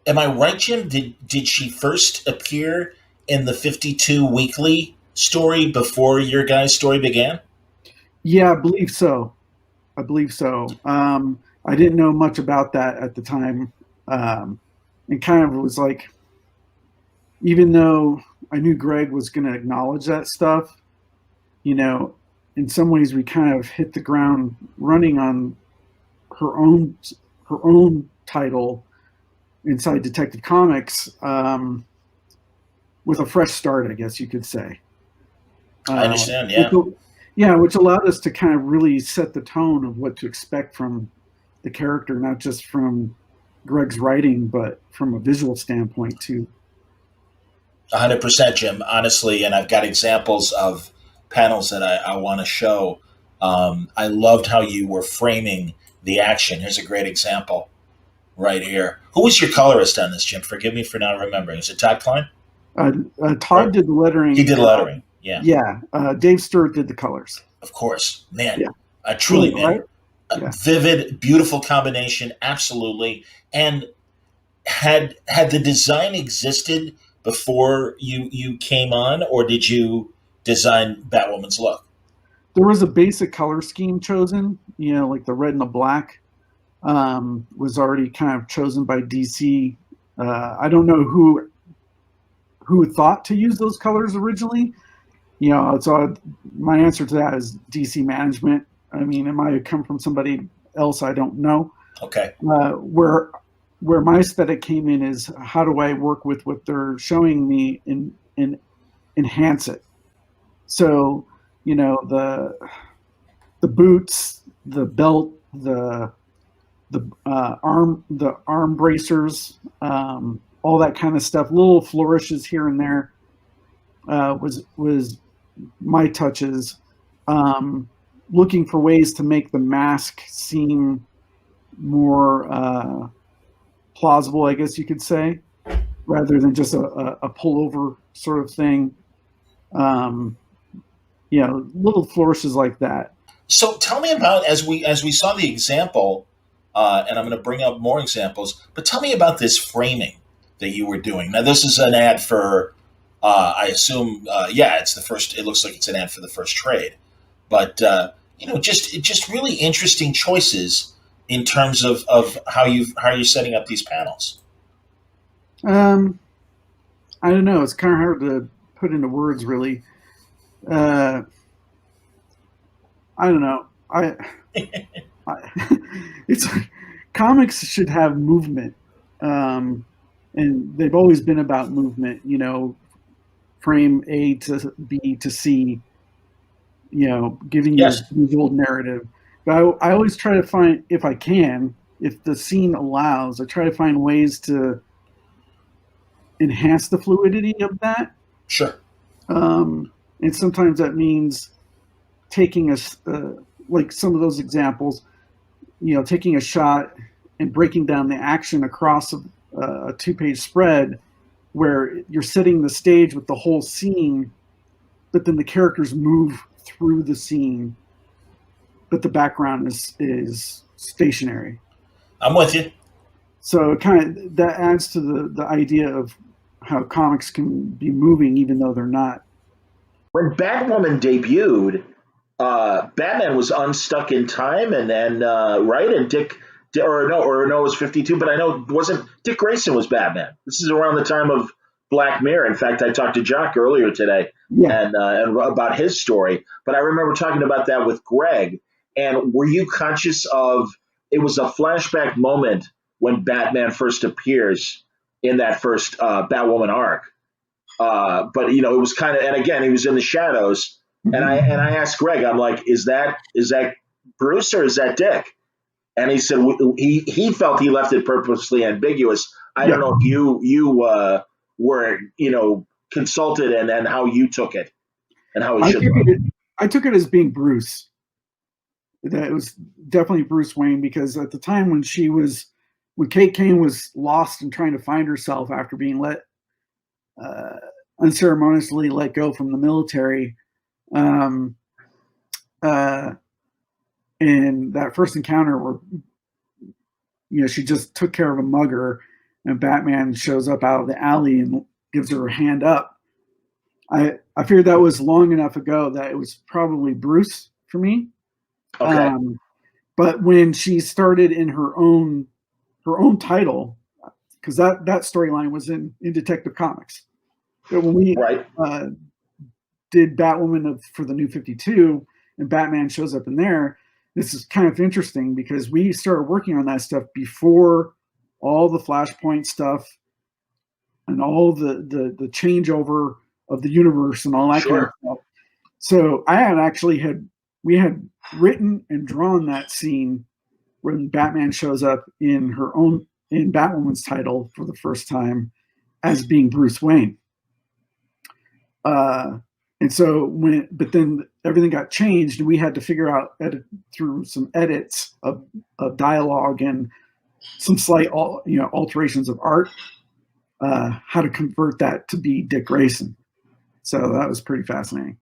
am I right, Jim? Did she first appear in the 52 weekly story before your guys' story began? Yeah, I believe so. I believe so. I didn't know much about that at the time, and kind of was like, even though I knew Greg was going to acknowledge that stuff, you know, in some ways we kind of hit the ground running on her own her own title inside Detective Comics, with a fresh start, I guess you could say. I Uh, understand. which, Yeah. yeah, which allowed us to kind of really set the tone of what to expect from the character, not just from Greg's writing, but from a visual standpoint too. 100%, Jim, honestly. And I've got examples of panels that I want to show. I loved how you were framing the action. Here's a great example right here. Who was your colorist on this, Jim? Forgive me for not remembering. Was it Todd Klein? Uh, Todd Or did the he lettering. did lettering. Yeah, Yeah, Dave Stewart did the colors. of course. Man, Yeah, truly, brilliant, man. right? Yeah. Vivid, beautiful combination. Absolutely. And had the design existed before you came on, or did you design Batwoman's look? There was a basic color scheme chosen, like the red and the black, was already kind of chosen by DC. I don't know who thought to use those colors originally. So my answer to that is DC management. I mean, it might have come from somebody else. I don't know. Okay. Where my aesthetic came in is, how do I work with what they're showing me and enhance it? So, the boots, the belt, the arm bracers, all that kind of stuff, little flourishes here and there, was my touches. Looking for ways to make the mask seem more plausible, I guess you could say, rather than just a pullover sort of thing. Um, Little flourishes like that. So tell me about, as we saw the example, and I'm going to bring up more examples. But tell me about this framing that you were doing. Now, this is an ad for, I assume, yeah, it's the first. It looks like it's an ad for the first trade. But just really interesting choices in terms of how you're setting up these panels. Um, I don't know. It's kind of hard to put into words, really. Uh, I don't know. I it's like, comics should have movement, and they've always been about movement. Frame A to B to C. Giving you a Yes. visual narrative. But I always try to find, if I can, if the scene allows, I try to find ways to enhance the fluidity of that. Sure. And sometimes that means taking like some of those examples, taking a shot and breaking down the action across a two-page spread, where you're setting the stage with the whole scene, but then the characters move through the scene, but the background is stationary. I'm with you. So it kind of that adds to the idea of how comics can be moving even though they're not. When Batwoman debuted, Batman was unstuck in time, and then right, and or no, it was 52. But I know it wasn't Dick Grayson was Batman. This is around the time of Black Mirror. In fact, I talked to Jock earlier today Yeah. and about his story. But I remember talking about that with Greg. And were you conscious of it was a flashback moment when Batman first appears in that first Batwoman arc? But it was kind of, and again, he was in the shadows. And I asked Greg, I'm like, is that Bruce or is that Dick? And he said he felt he left it purposely ambiguous. I Yeah. don't know if you were consulted and how you took it and how it I should took look. it I took it as being Bruce. That it was definitely Bruce Wayne, because at the time when Kate Kane was lost and trying to find herself after being uh, unceremoniously let go from the military, um, uh, and that first encounter where she just took care of a mugger, and Batman shows up out of the alley and gives her a hand up. I figured that was long enough ago that it was probably Bruce for me. Okay. But when she started in her own title, because that storyline was in Detective Comics. But when we Right. did Batwoman for the New 52, and Batman shows up in there, this is kind of interesting because we started working on that stuff before all the Flashpoint stuff and all the changeover of the universe and all that kind of Sure. stuff. So I we had written and drawn that scene when Batman shows up in Batwoman's title for the first time as being Bruce Wayne. And so but then everything got changed, and we had to figure out through some edits of dialogue and some slight alterations of art, how to convert that to be Dick Grayson. So that was pretty fascinating.